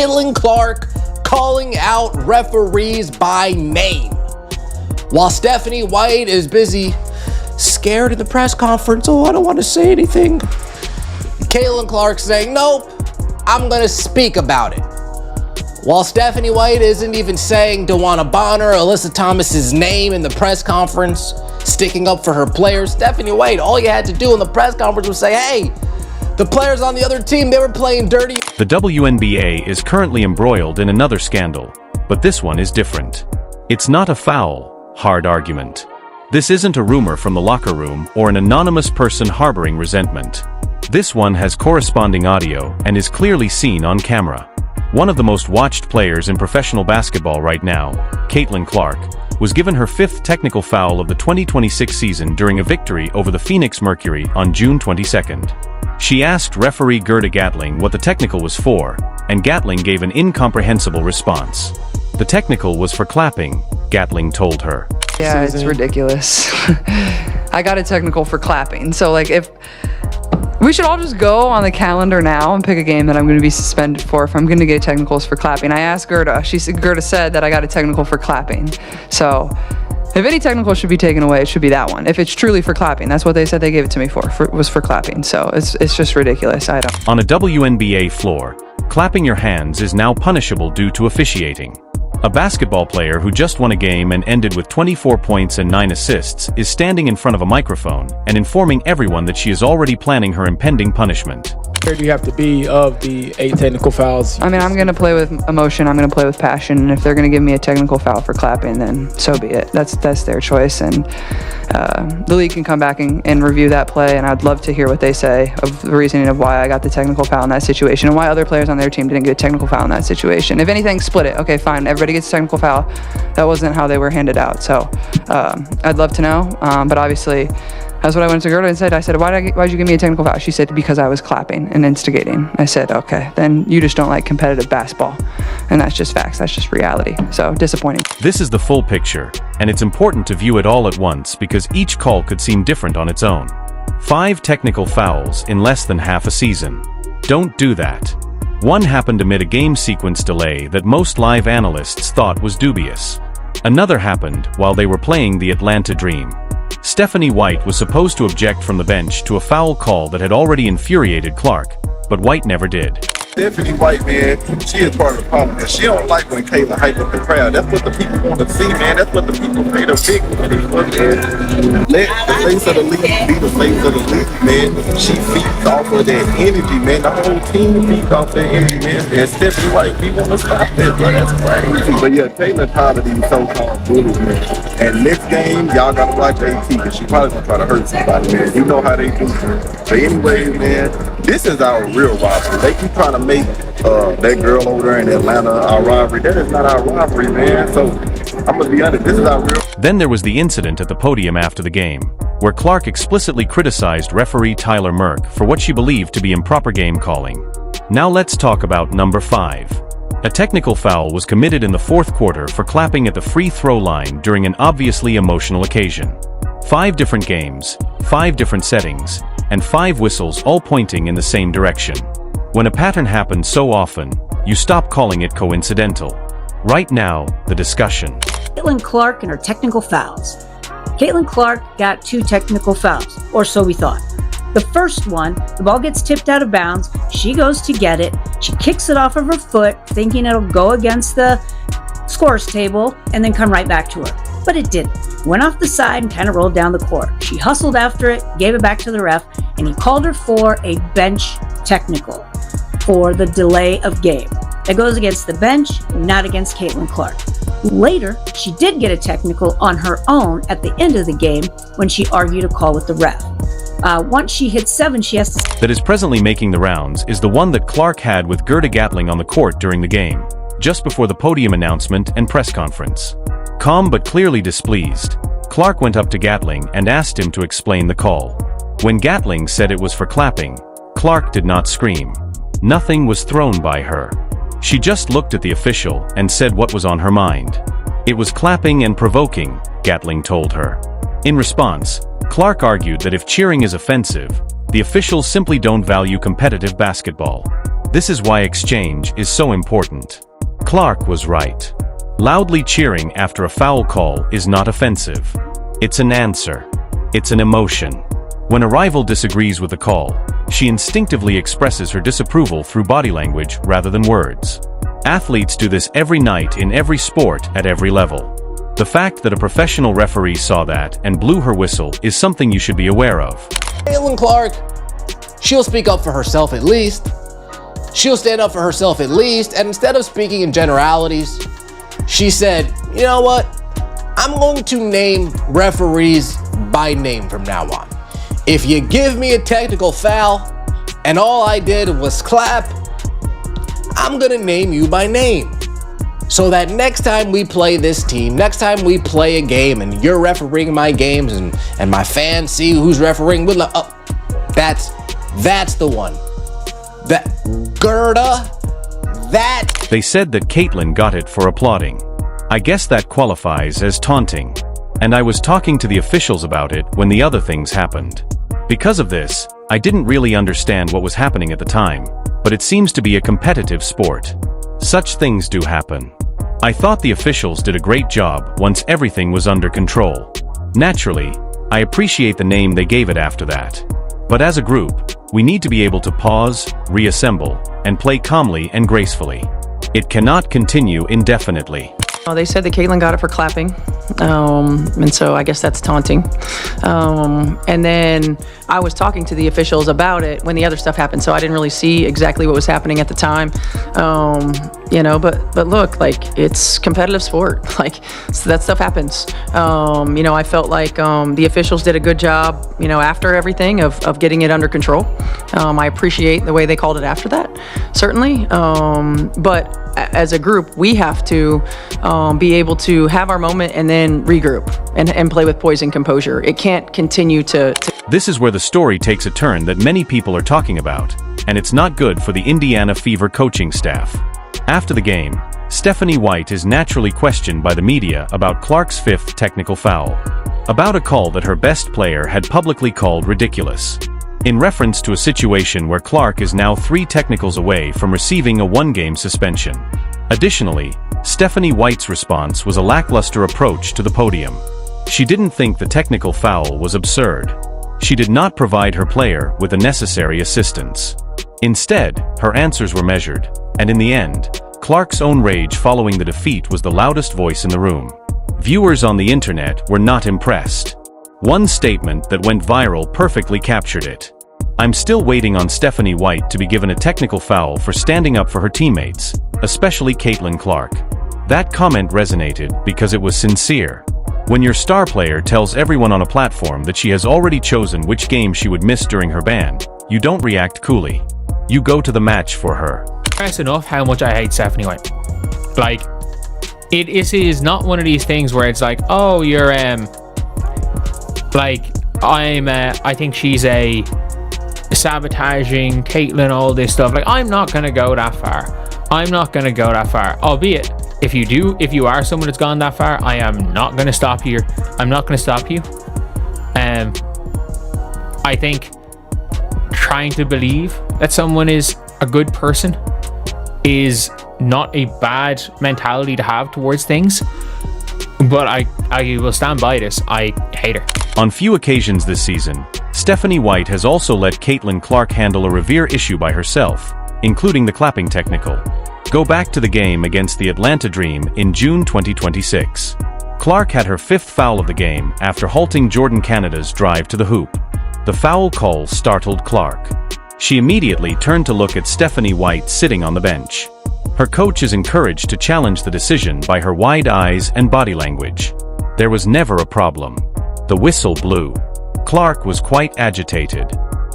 Caitlin Clark calling out referees by name. While Stephanie White is busy scared in the press conference, oh, I don't want to say anything. Caitlin Clark saying, nope, I'm going to speak about it. While Stephanie White isn't even saying DeWanna Bonner or Alyssa Thomas's name in the press conference, sticking up for her players, Stephanie White, all you had to do in the press conference was say, hey, the players on the other team, they were playing dirty. The WNBA is currently embroiled in another scandal, but this one is different. It's not a foul, hard argument. This isn't a rumor from the locker room or an anonymous person harboring resentment. This one has corresponding audio and is clearly seen on camera. One of the most watched players in professional basketball right now, Caitlin Clark, was given her 5th technical foul of the 2026 season during a victory over the Phoenix Mercury on June 22nd. She asked referee Gerda Gatling what the technical was for, and Gatling gave an incomprehensible response. The technical was for clapping, Gatling told her. Yeah, it's ridiculous. I got a technical for clapping, so like if we should all just go on the calendar now and pick a game that I'm going to be suspended for if I'm going to get technicals for clapping. I asked Gerda. Gerda said that I got a technical for clapping. So if any technical should be taken away, it should be that one. If it's truly for clapping, that's what they said they gave it to me for was for clapping. So it's just ridiculous. I don't. On a WNBA floor, clapping your hands is now punishable due to officiating. A basketball player who just won a game and ended with 24 points and 9 assists is standing in front of a microphone and informing everyone that she is already planning her impending punishment. Where do you have to be of the 8 technical fouls? I mean, I'm going to play with emotion. I'm going to play with passion. And if they're going to give me a technical foul for clapping, then so be it. That's their choice. And the league can come back and review that play. And I'd love to hear what they say of the reasoning of why I got the technical foul in that situation and why other players on their team didn't get a technical foul in that situation. If anything, split it. Okay, fine. Everybody gets a technical foul. That wasn't how they were handed out. So I'd love to know. But obviously, that's what I went to Gerda and said. I said, why'd you give me a technical foul? She said, because I was clapping and instigating. I said, okay, then you just don't like competitive basketball. And that's just facts. That's just reality. So disappointing. This is the full picture, and it's important to view it all at once because each call could seem different on its own. 5 technical fouls in less than half a season. Don't do that. One happened amid a game sequence delay that most live analysts thought was dubious. Another happened while they were playing the Atlanta Dream. Stephanie White was supposed to object from the bench to a foul call that had already infuriated Clark, but White never did. Stephanie White, man, she is part of the problem. And she don't like when Caitlin hype up the crowd. That's what the people want to see, man. That's what the people pay the big money for, man. Let the face of the league be the face of the league, man. She feeds off of that energy, man. The whole team feeds off that energy, man. And Stephanie White, we want to stop that, bro. That's crazy. But yeah, Caitlin tired of these so-called bullies, man. And next game, y'all gotta watch AT, because she probably gonna try to hurt somebody, man. You know how they do. But anyways, man, this is our real rivalry. They keep trying to make that girl over there in Atlanta our rivalry. That is not our rivalry, man. So I'm gonna be honest, this is our real. Then there was the incident at the podium after the game, where Clark explicitly criticized referee Tyler Merck for what she believed to be improper game calling. Now let's talk about number 5. A technical foul was committed in the 4th quarter for clapping at the free throw line during an obviously emotional occasion. 5 different games, 5 different settings, and 5 whistles all pointing in the same direction. When a pattern happens so often, you stop calling it coincidental. Right now, the discussion. Caitlin Clark and her technical fouls. Caitlin Clark got 2 technical fouls, or so we thought. The first one, the ball gets tipped out of bounds, she goes to get it, she kicks it off of her foot, thinking it'll go against the scores table, and then come right back to her. But it didn't. Went off the side and kind of rolled down the court. She hustled after it, gave it back to the ref, and he called her for a bench technical for the delay of game. That goes against the bench, not against Caitlin Clark. Later, she did get a technical on her own at the end of the game when she argued a call with the ref. Once she hits 7, she has to... That is presently making the rounds is the one that Clark had with Gerda Gatling on the court during the game, just before the podium announcement and press conference. Calm but clearly displeased, Clark went up to Gatling and asked him to explain the call. When Gatling said it was for clapping, Clark did not scream. Nothing was thrown by her. She just looked at the official and said what was on her mind. It was clapping and provoking, Gatling told her. In response, Clark argued that if cheering is offensive, the officials simply don't value competitive basketball. This is why exchange is so important. Clark was right. Loudly cheering after a foul call is not offensive. It's an answer. It's an emotion. When a rival disagrees with a call, she instinctively expresses her disapproval through body language rather than words. Athletes do this every night in every sport at every level. The fact that a professional referee saw that and blew her whistle is something you should be aware of. Caitlin Clark, she'll speak up for herself at least. She'll stand up for herself at least, and instead of speaking in generalities, she said, you know what? I'm going to name referees by name from now on. If you give me a technical foul and all I did was clap, I'm gonna name you by name. So that next time we play this team, next time we play a game and you're refereeing my games and my fans see who's refereeing, that's the one. That Gerda, that. They said that Caitlin got it for applauding. I guess that qualifies as taunting. And I was talking to the officials about it when the other things happened. Because of this, I didn't really understand what was happening at the time, but it seems to be a competitive sport. Such things do happen. I thought the officials did a great job once everything was under control. Naturally, I appreciate the name they gave it after that. But as a group, we need to be able to pause, reassemble, and play calmly and gracefully. It cannot continue indefinitely. Oh, they said that Caitlin got it for clapping, and so I guess that's taunting. And then I was talking to the officials about it when the other stuff happened, so I didn't really see exactly what was happening at the time. But look, like, it's competitive sport. Like, so that stuff happens. I felt like the officials did a good job, after everything of getting it under control. I appreciate the way they called it after that, certainly. But as a group, we have to be able to have our moment and then regroup and play with poise and composure. It can't continue to. This is where the story takes a turn that many people are talking about, and it's not good for the Indiana Fever coaching staff. After the game, Stephanie White is naturally questioned by the media about Clark's fifth technical foul, about a call that her best player had publicly called ridiculous, in reference to a situation where Clark is now 3 technicals away from receiving a 1-game suspension. Additionally, Stephanie White's response was a lackluster approach to the podium. She didn't think the technical foul was absurd. She did not provide her player with the necessary assistance. Instead, her answers were measured, and in the end, Clark's own rage following the defeat was the loudest voice in the room. Viewers on the internet were not impressed. One statement that went viral perfectly captured it. I'm still waiting on Stephanie White to be given a technical foul for standing up for her teammates, especially Caitlin Clark. That comment resonated because it was sincere. When your star player tells everyone on a platform that she has already chosen which game she would miss during her ban, you don't react coolly. You go to the match for her. That's enough how much I hate Stephanie White. Like, it is not one of these things where it's like, oh, you're I think she's a sabotaging Caitlin, all this stuff. Like, I'm not gonna go that far. Albeit, if you are someone that's gone that far, I am not gonna stop you. I think trying to believe that someone is a good person is not a bad mentality to have towards things. But I will stand by this. I hate her. On few occasions this season, Stephanie White has also let Caitlin Clark handle a Revere issue by herself, including the clapping technical. Go back to the game against the Atlanta Dream in June 2026. Clark had her 5th foul of the game after halting Jordan Canada's drive to the hoop. The foul call startled Clark. She immediately turned to look at Stephanie White sitting on the bench. Her coach is encouraged to challenge the decision by her wide eyes and body language. There was never a problem. The whistle blew. Clark was quite agitated.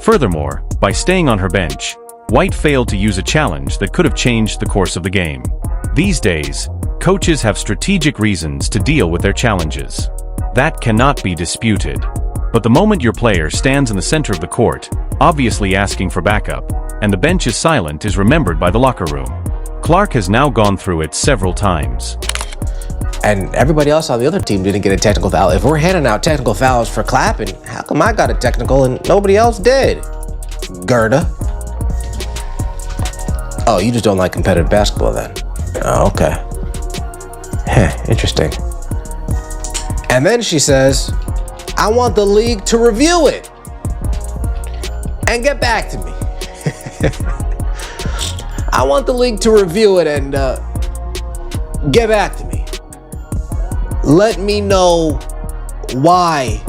Furthermore, by staying on her bench, White failed to use a challenge that could have changed the course of the game. These days, coaches have strategic reasons to deal with their challenges. That cannot be disputed. But the moment your player stands in the center of the court, obviously asking for backup, and the bench is silent is remembered by the locker room. Clark has now gone through it several times. And everybody else on the other team didn't get a technical foul. If we're handing out technical fouls for clapping, how come I got a technical and nobody else did? Gerda. Oh, you just don't like competitive basketball then? Oh, okay. Interesting. And then she says, I want the league to review it and get back to me. I want the league to review it and get back to me. Let me know why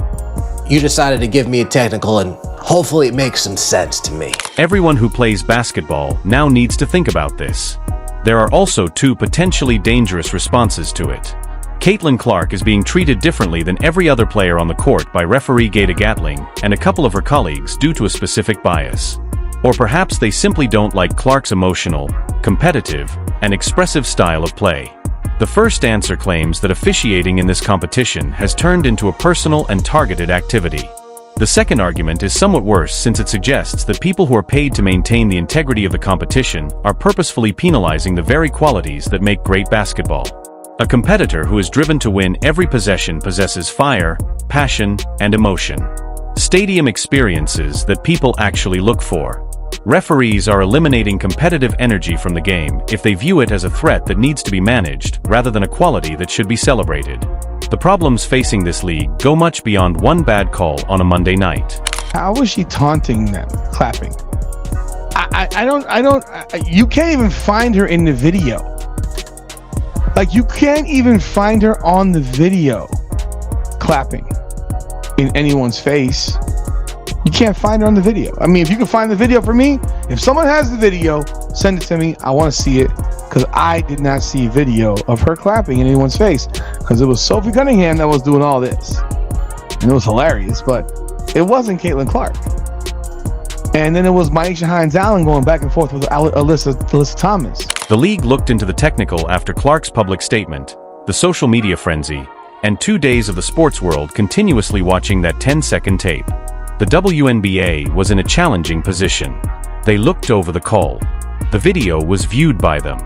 you decided to give me a technical, and hopefully it makes some sense to me. Everyone who plays basketball now needs to think about this. There are also two potentially dangerous responses to it. Caitlin Clark is being treated differently than every other player on the court by referee Gata Gatling and a couple of her colleagues due to a specific bias. Or perhaps they simply don't like Clark's emotional, competitive, and expressive style of play. The first answer claims that officiating in this competition has turned into a personal and targeted activity. The second argument is somewhat worse, since it suggests that people who are paid to maintain the integrity of the competition are purposefully penalizing the very qualities that make great basketball. A competitor who is driven to win every possession possesses fire, passion, and emotion. Stadium experiences that people actually look for. Referees are eliminating competitive energy from the game if they view it as a threat that needs to be managed rather than a quality that should be celebrated. The problems facing this league go much beyond one bad call on a Monday night. How was she taunting them, clapping? You can't even find her in the video. Like, you can't even find her on the video clapping in anyone's face. You can't find her on the video. I mean, if you can find the video for me, if someone has the video, send it to me. I want to see it, because I did not see video of her clapping in anyone's face, because it was Sophie Cunningham that was doing all this. And it was hilarious, but it wasn't Caitlin Clark. And then it was Maisha Hines-Allen going back and forth with Alyssa Thomas. The league looked into the technical after Clark's public statement, the social media frenzy, and 2 days of the sports world continuously watching that 10-second tape. The WNBA was in a challenging position. They looked over the call. The video was viewed by them.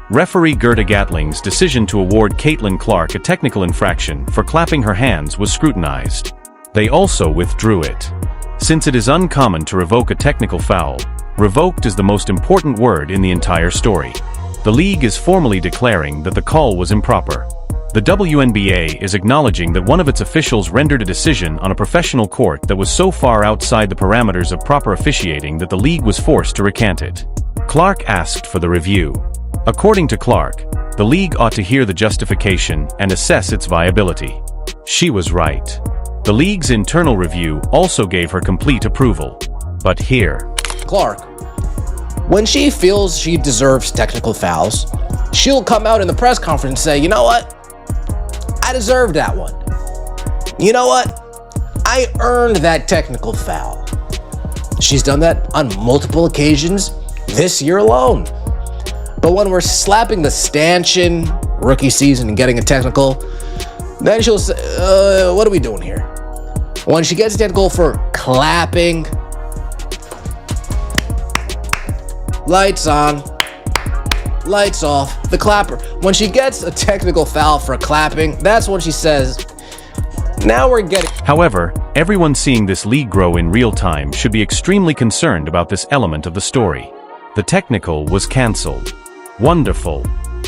Referee Gata Gatling's decision to award Caitlin Clark a technical infraction for clapping her hands was scrutinized. They also withdrew it. Since it is uncommon to revoke a technical foul, revoked is the most important word in the entire story. The league is formally declaring that the call was improper. The WNBA is acknowledging that one of its officials rendered a decision on a professional court that was so far outside the parameters of proper officiating that the league was forced to recant it. Clark asked for the review. According to Clark, the league ought to hear the justification and assess its viability. She was right. The league's internal review also gave her complete approval. But here, Clark, when she feels she deserves technical fouls, she'll come out in the press conference and say, you know what? I deserved that one. You know what? I earned that technical foul. She's done that on multiple occasions this year alone. But when we're slapping the stanchion rookie season and getting a technical, then she'll say, what are we doing here? When she gets a technical for clapping, lights on, lights off, the clapper. When she gets a technical foul for clapping, that's when she says, now we're getting... However, everyone seeing this league grow in real time should be extremely concerned about this element of the story. The technical was cancelled. Wonderful.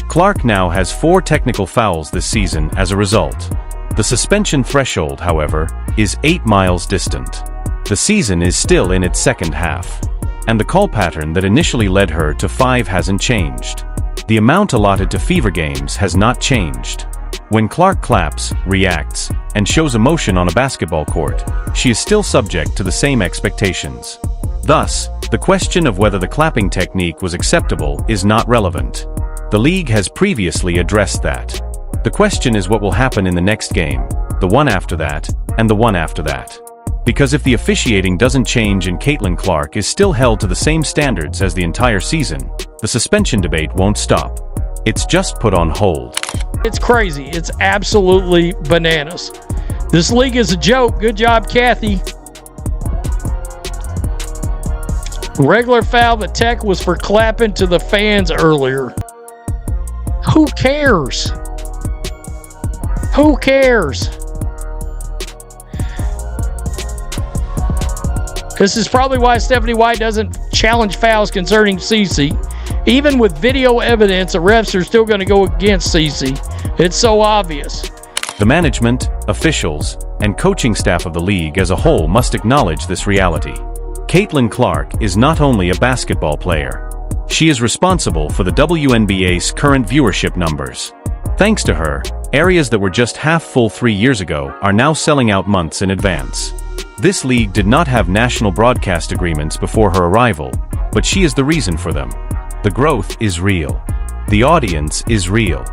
Clark now has 4 technical fouls this season as a result. The suspension threshold, however, is 8 miles distant. The season is still in its second half. And the call pattern that initially led her to 5 hasn't changed. The amount allotted to fever games has not changed. When Clark claps, reacts, and shows emotion on a basketball court, she is still subject to the same expectations. Thus, the question of whether the clapping technique was acceptable is not relevant. The league has previously addressed that. The question is what will happen in the next game, the one after that, and the one after that. Because if the officiating doesn't change and Caitlin Clark is still held to the same standards as the entire season, the suspension debate won't stop. It's just put on hold. It's crazy. It's absolutely bananas. This league is a joke. Good job, Kathy. Regular foul, the tech was for clapping to the fans earlier. Who cares? Who cares? This is probably why Stephanie White doesn't challenge fouls concerning Cece. Even with video evidence, the refs are still going to go against Cece. It's so obvious. The management, officials, and coaching staff of the league as a whole must acknowledge this reality. Caitlin Clark is not only a basketball player. She is responsible for the WNBA's current viewership numbers. Thanks to her, areas that were just half full 3 years ago are now selling out months in advance. This league did not have national broadcast agreements before her arrival, but she is the reason for them. The growth is real. The audience is real.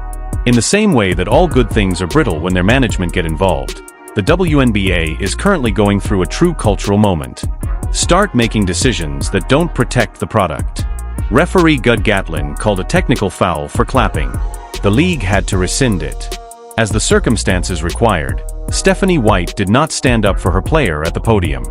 In the same way that all good things are brittle when their management get involved, the WNBA is currently going through a true cultural moment. Start making decisions that don't protect the product. Referee Gud Gatlin called a technical foul for clapping. The league had to rescind it. As the circumstances required, Stephanie White did not stand up for her player at the podium.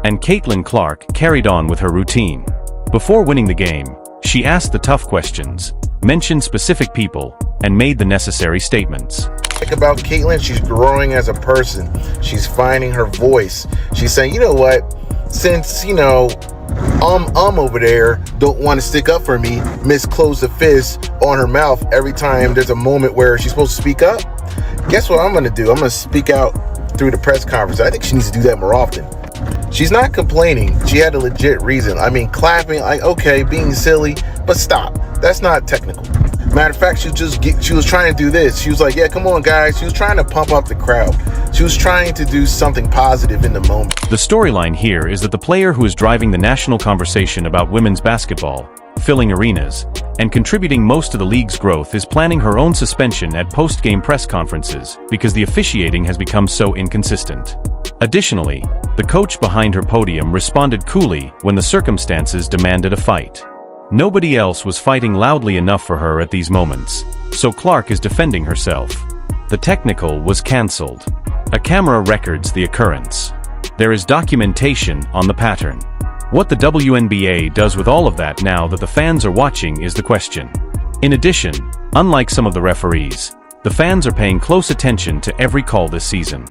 And Caitlin Clark carried on with her routine. Before winning the game, she asked the tough questions, mentioned specific people, and made the necessary statements. About Caitlin, she's growing as a person. She's finding her voice. She's saying, you know what, since, over there don't want to stick up for me, Miss close the fist on her mouth every time there's a moment where she's supposed to speak up. Guess what I'm going to do? I'm going to speak out through the press conference. I think she needs to do that more often. She's not complaining. She had a legit reason. Clapping, okay, being silly, but stop. That's not technical. Matter of fact, she was trying to do this. She was like, yeah, come on, guys. She was trying to pump up the crowd. She was trying to do something positive in the moment. The storyline here is that the player who is driving the national conversation about women's basketball, filling arenas, and contributing most to the league's growth is planning her own suspension at post-game press conferences because the officiating has become so inconsistent. Additionally, the coach behind her podium responded coolly when the circumstances demanded a fight. Nobody else was fighting loudly enough for her at these moments, so Clark is defending herself. The technical was cancelled. A camera records the occurrence. There is documentation on the pattern. What the WNBA does with all of that now that the fans are watching is the question. In addition, unlike some of the referees, the fans are paying close attention to every call this season.